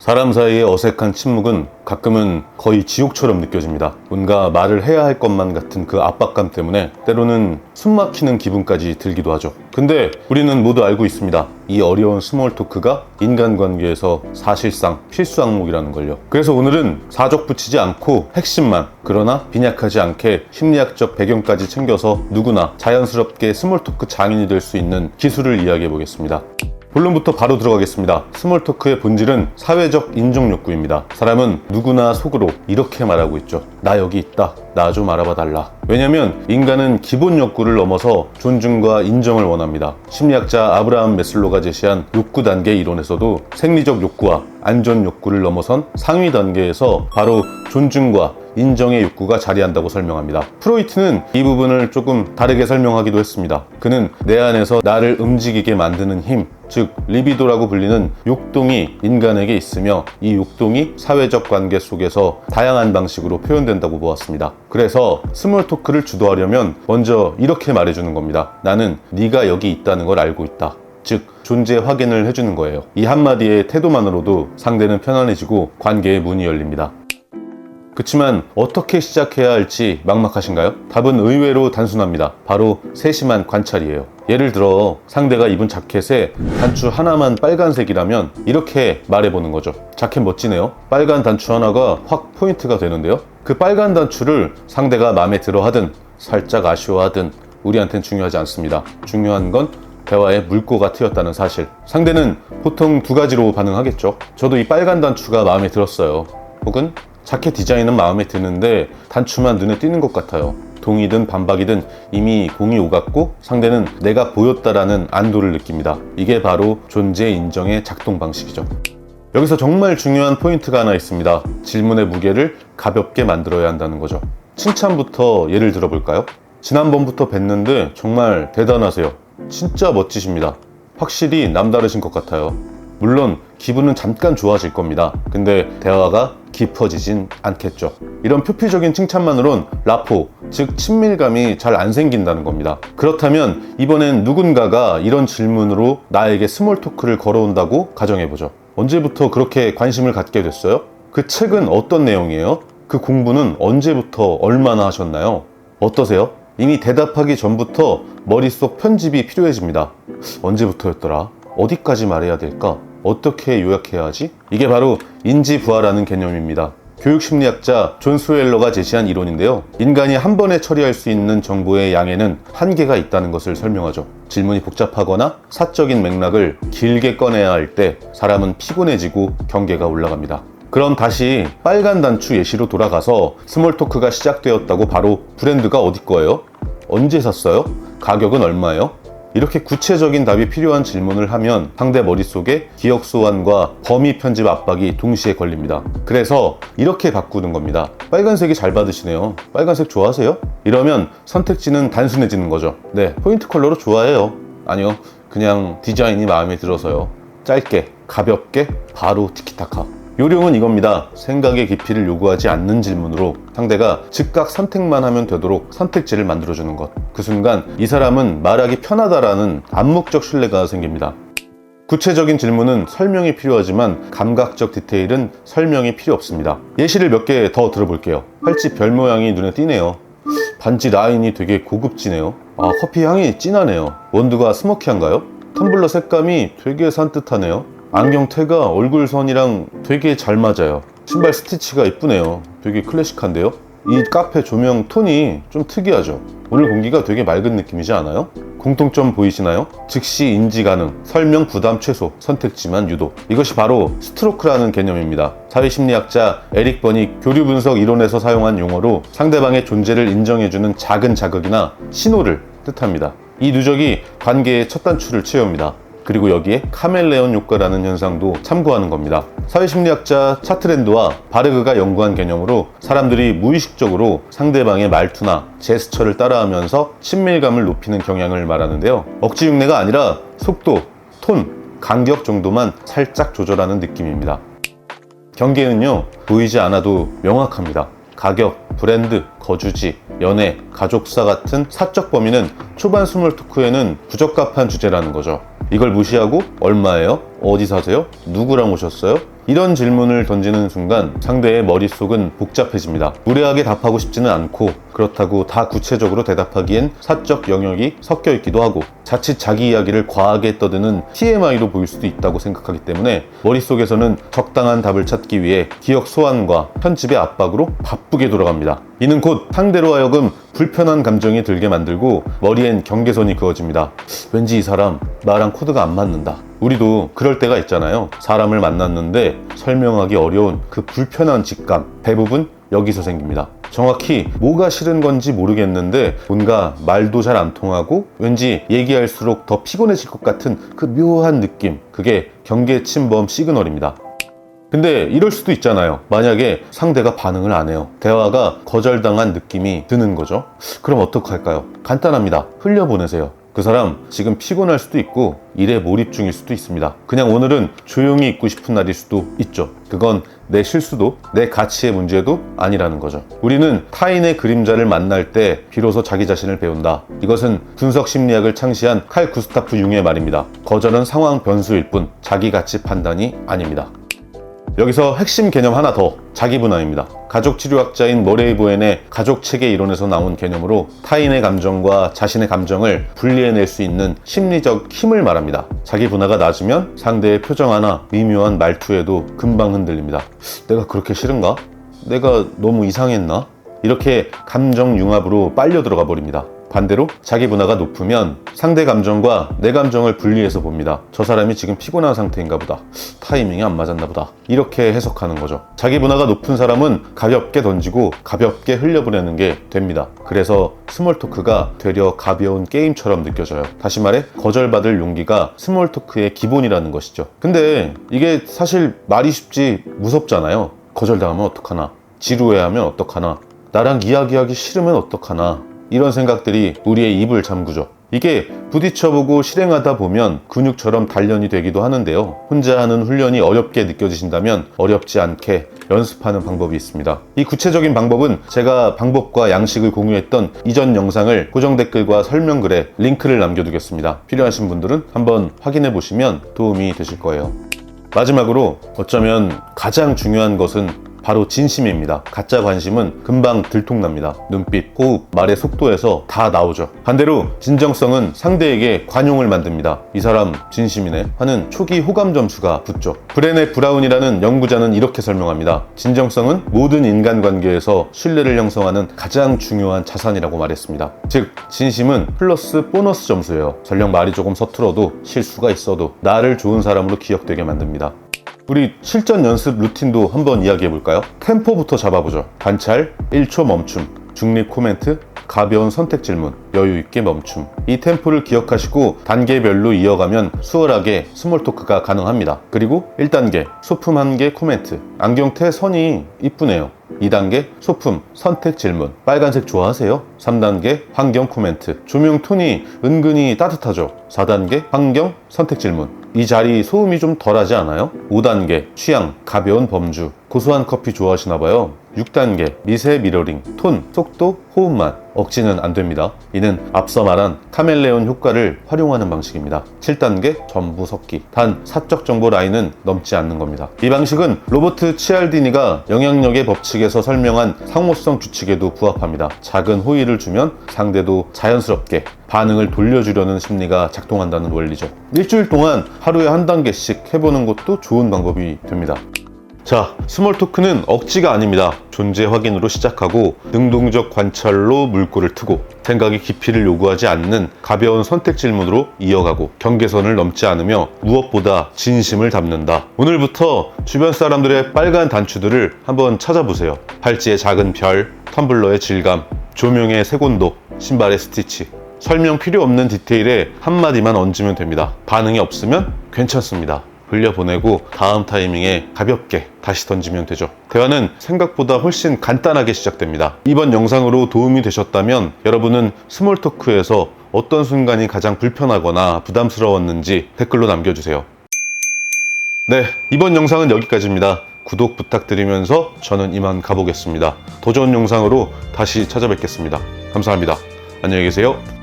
사람 사이의 어색한 침묵은 가끔은 거의 지옥처럼 느껴집니다. 뭔가 말을 해야 할 것만 같은 그 압박감 때문에 때로는 숨 막히는 기분까지 들기도 하죠. 근데 우리는 모두 알고 있습니다. 이 어려운 스몰 토크가 인간관계에서 사실상 필수 항목이라는 걸요. 그래서 오늘은 사족 붙이지 않고 핵심만, 그러나 빈약하지 않게 심리학적 배경까지 챙겨서 누구나 자연스럽게 스몰 토크 장인이 될 수 있는 기술을 이야기해 보겠습니다. 본론부터 바로 들어가겠습니다. 스몰 토크의 본질은 사회적 인정 욕구입니다. 사람은 누구나 속으로 이렇게 말하고 있죠. 나 여기 있다. 나 좀 알아봐 달라. 왜냐면 인간은 기본 욕구를 넘어서 존중과 인정을 원합니다. 심리학자 아브라함 매슬로가 제시한 욕구 단계 이론에서도 생리적 욕구와 안전 욕구를 넘어선 상위 단계에서 바로 존중과 인정의 욕구가 자리한다고 설명합니다. 프로이트는 이 부분을 조금 다르게 설명하기도 했습니다. 그는 내 안에서 나를 움직이게 만드는 힘, 즉 리비도라고 불리는 욕동이 인간에게 있으며 이 욕동이 사회적 관계 속에서 다양한 방식으로 표현된다고 보았습니다. 그래서 스몰 토크를 주도하려면 먼저 이렇게 말해주는 겁니다. 나는 네가 여기 있다는 걸 알고 있다. 즉 존재 확인을 해주는 거예요. 이 한마디의 태도만으로도 상대는 편안해지고 관계의 문이 열립니다. 그치만 어떻게 시작해야 할지 막막하신가요? 답은 의외로 단순합니다. 바로 세심한 관찰이에요. 예를 들어 상대가 입은 자켓에 단추 하나만 빨간색이라면 이렇게 말해보는 거죠. 자켓 멋지네요. 빨간 단추 하나가 확 포인트가 되는데요. 그 빨간 단추를 상대가 마음에 들어 하든 살짝 아쉬워하든 우리한텐 중요하지 않습니다. 중요한 건 대화의 물꼬가 트였다는 사실. 상대는 보통 두 가지로 반응하겠죠. 저도 이 빨간 단추가 마음에 들었어요. 혹은 자켓 디자인은 마음에 드는데 단추만 눈에 띄는 것 같아요. 동의든 반박이든 이미 공이 오갔고 상대는 내가 보였다라는 안도를 느낍니다. 이게 바로 존재 인정의 작동 방식이죠. 여기서 정말 중요한 포인트가 하나 있습니다. 질문의 무게를 가볍게 만들어야 한다는 거죠. 칭찬부터 예를 들어볼까요? 지난번부터 뵀는데 정말 대단하세요. 진짜 멋지십니다. 확실히 남다르신 것 같아요. 물론 기분은 잠깐 좋아질 겁니다. 근데 대화가 깊어지진 않겠죠. 이런 표피적인 칭찬만으론 라포, 즉 친밀감이 잘 안 생긴다는 겁니다. 그렇다면 이번엔 누군가가 이런 질문으로 나에게 스몰 토크를 걸어온다고 가정해보죠. 언제부터 그렇게 관심을 갖게 됐어요? 그 책은 어떤 내용이에요? 그 공부는 언제부터 얼마나 하셨나요? 어떠세요? 이미 대답하기 전부터 머릿속 편집이 필요해집니다. 언제부터였더라? 어디까지 말해야 될까? 어떻게 요약해야 하지? 이게 바로 인지부화라는 개념입니다. 교육심리학자 존 스웰러가 제시한 이론인데요. 인간이 한 번에 처리할 수 있는 정보의 양에는 한계가 있다는 것을 설명하죠. 질문이 복잡하거나 사적인 맥락을 길게 꺼내야 할 때 사람은 피곤해지고 경계가 올라갑니다. 그럼 다시 빨간 단추 예시로 돌아가서 스몰 토크가 시작되었다고 바로 브랜드가 어디 거예요? 언제 샀어요? 가격은 얼마예요? 이렇게 구체적인 답이 필요한 질문을 하면 상대 머릿속에 기억 소환과 범위 편집 압박이 동시에 걸립니다. 그래서 이렇게 바꾸는 겁니다. 빨간색이 잘 받으시네요. 빨간색 좋아하세요? 이러면 선택지는 단순해지는 거죠. 네, 포인트 컬러로 좋아해요. 아니요, 그냥 디자인이 마음에 들어서요. 짧게, 가볍게, 바로 티키타카. 요령은 이겁니다. 생각의 깊이를 요구하지 않는 질문으로 상대가 즉각 선택만 하면 되도록 선택지를 만들어주는 것. 그 순간 이 사람은 말하기 편하다라는 암묵적 신뢰가 생깁니다. 구체적인 질문은 설명이 필요하지만 감각적 디테일은 설명이 필요 없습니다. 예시를 몇 개 더 들어볼게요. 팔찌 별 모양이 눈에 띄네요. 반지 라인이 되게 고급지네요. 아, 커피 향이 진하네요. 원두가 스모키한가요? 텀블러 색감이 되게 산뜻하네요. 안경 테가 얼굴 선이랑 되게 잘 맞아요. 신발 스티치가 이쁘네요. 되게 클래식한데요? 이 카페 조명 톤이 좀 특이하죠? 오늘 공기가 되게 맑은 느낌이지 않아요? 공통점 보이시나요? 즉시 인지 가능, 설명 부담 최소, 선택지만 유도. 이것이 바로 스트로크라는 개념입니다. 사회심리학자 에릭 버니 교류 분석 이론에서 사용한 용어로 상대방의 존재를 인정해주는 작은 자극이나 신호를 뜻합니다. 이 누적이 관계의 첫 단추를 채웁니다. 그리고 여기에 카멜레온 효과라는 현상도 참고하는 겁니다. 사회심리학자 차트랜드와 바르그가 연구한 개념으로 사람들이 무의식적으로 상대방의 말투나 제스처를 따라하면서 친밀감을 높이는 경향을 말하는데요. 억지 흉내가 아니라 속도, 톤, 간격 정도만 살짝 조절하는 느낌입니다. 경계는요, 보이지 않아도 명확합니다. 가격, 브랜드, 거주지, 연애, 가족사 같은 사적 범위는 초반 스몰 토크에는 부적합한 주제라는 거죠. 이걸 무시하고 얼마예요? 어디 사세요? 누구랑 오셨어요? 이런 질문을 던지는 순간 상대의 머릿속은 복잡해집니다. 무례하게 답하고 싶지는 않고 그렇다고 다 구체적으로 대답하기엔 사적 영역이 섞여 있기도 하고 자칫 자기 이야기를 과하게 떠드는 TMI로 보일 수도 있다고 생각하기 때문에 머릿속에서는 적당한 답을 찾기 위해 기억 소환과 편집의 압박으로 바쁘게 돌아갑니다. 이는 곧 상대로 하여금 불편한 감정이 들게 만들고 머리엔 경계선이 그어집니다. 왠지 이 사람 나랑 코드가 안 맞는다. 우리도 그럴 때가 있잖아요. 사람을 만났는데 설명하기 어려운 그 불편한 직감, 대부분 여기서 생깁니다. 정확히 뭐가 싫은 건지 모르겠는데 뭔가 말도 잘 안 통하고 왠지 얘기할수록 더 피곤해질 것 같은 그 묘한 느낌, 그게 경계 침범 시그널입니다. 근데 이럴 수도 있잖아요. 만약에 상대가 반응을 안 해요. 대화가 거절당한 느낌이 드는 거죠. 그럼 어떡할까요? 간단합니다. 흘려보내세요. 그 사람 지금 피곤할 수도 있고 일에 몰입 중일 수도 있습니다. 그냥 오늘은 조용히 있고 싶은 날일 수도 있죠. 그건 내 실수도 내 가치의 문제도 아니라는 거죠. 우리는 타인의 그림자를 만날 때 비로소 자기 자신을 배운다. 이것은 분석 심리학을 창시한 칼 구스타프 융의 말입니다. 거절은 상황 변수일 뿐 자기 가치 판단이 아닙니다. 여기서 핵심 개념 하나 더, 자기분화입니다. 가족치료학자인 머레이 보엔의 가족체계 이론에서 나온 개념으로 타인의 감정과 자신의 감정을 분리해낼 수 있는 심리적 힘을 말합니다. 자기분화가 낮으면 상대의 표정 하나, 미묘한 말투에도 금방 흔들립니다. 내가 그렇게 싫은가? 내가 너무 이상했나? 이렇게 감정 융합으로 빨려 들어가 버립니다. 반대로 자기 분화가 높으면 상대 감정과 내 감정을 분리해서 봅니다. 저 사람이 지금 피곤한 상태인가 보다. 타이밍이 안 맞았나 보다. 이렇게 해석하는 거죠. 자기 분화가 높은 사람은 가볍게 던지고 가볍게 흘려보내는 게 됩니다. 그래서 스몰 토크가 되려 가벼운 게임처럼 느껴져요. 다시 말해 거절받을 용기가 스몰 토크의 기본이라는 것이죠. 근데 이게 사실 말이 쉽지 무섭잖아요. 거절당하면 어떡하나? 지루해하면 어떡하나? 나랑 이야기하기 싫으면 어떡하나? 이런 생각들이 우리의 입을 잠그죠. 이게 부딪혀보고 실행하다 보면 근육처럼 단련이 되기도 하는데요. 혼자 하는 훈련이 어렵게 느껴지신다면 어렵지 않게 연습하는 방법이 있습니다. 이 구체적인 방법은 제가 방법과 양식을 공유했던 이전 영상을 고정 댓글과 설명글에 링크를 남겨두겠습니다. 필요하신 분들은 한번 확인해 보시면 도움이 되실 거예요. 마지막으로 어쩌면 가장 중요한 것은 바로 진심입니다. 가짜 관심은 금방 들통납니다. 눈빛, 호흡, 말의 속도에서 다 나오죠. 반대로 진정성은 상대에게 관용을 만듭니다. 이 사람 진심이네 하는 초기 호감 점수가 붙죠. 브레네 브라운이라는 연구자는 이렇게 설명합니다. 진정성은 모든 인간관계에서 신뢰를 형성하는 가장 중요한 자산이라고 말했습니다. 즉 진심은 플러스 보너스 점수예요. 설령 말이 조금 서툴어도 실수가 있어도 나를 좋은 사람으로 기억되게 만듭니다. 우리 실전 연습 루틴도 한번 이야기해 볼까요? 템포부터 잡아보죠. 관찰, 1초 멈춤, 중립 코멘트, 가벼운 선택 질문, 여유 있게 멈춤. 이 템포를 기억하시고 단계별로 이어가면 수월하게 스몰 토크가 가능합니다. 그리고 1단계, 소품 1개 코멘트. 안경테 선이 이쁘네요. 2단계, 소품, 선택 질문. 빨간색 좋아하세요? 3단계, 환경 코멘트. 조명 톤이 은근히 따뜻하죠? 4단계, 환경, 선택 질문. 이 자리 소음이 좀 덜하지 않아요? 5단계, 취향, 가벼운 범주. 고소한 커피 좋아하시나봐요. 6단계, 미세 미러링, 톤, 속도, 호흡만. 억지는 안 됩니다. 이는 앞서 말한 카멜레온 효과를 활용하는 방식입니다. 7단계, 전부 섞기. 단 사적 정보 라인은 넘지 않는 겁니다. 이 방식은 로버트 치알디니가 영향력의 법칙에서 설명한 상호성 규칙에도 부합합니다. 작은 호의를 주면 상대도 자연스럽게 반응을 돌려주려는 심리가 작동한다는 원리죠. 일주일 동안 하루에 한 단계씩 해보는 것도 좋은 방법이 됩니다. 자, 스몰 토크는 억지가 아닙니다. 존재 확인으로 시작하고 능동적 관찰로 물꼬를 트고 생각의 깊이를 요구하지 않는 가벼운 선택 질문으로 이어가고 경계선을 넘지 않으며 무엇보다 진심을 담는다. 오늘부터 주변 사람들의 빨간 단추들을 한번 찾아보세요. 팔찌의 작은 별, 텀블러의 질감, 조명의 색온도, 신발의 스티치. 설명 필요 없는 디테일에 한마디만 얹으면 됩니다. 반응이 없으면 괜찮습니다. 흘려보내고 다음 타이밍에 가볍게 다시 던지면 되죠. 대화는 생각보다 훨씬 간단하게 시작됩니다. 이번 영상으로 도움이 되셨다면 여러분은 스몰 토크에서 어떤 순간이 가장 불편하거나 부담스러웠는지 댓글로 남겨주세요. 네, 이번 영상은 여기까지입니다. 구독 부탁드리면서 저는 이만 가보겠습니다. 더 좋은 영상으로 다시 찾아뵙겠습니다. 감사합니다. 안녕히 계세요.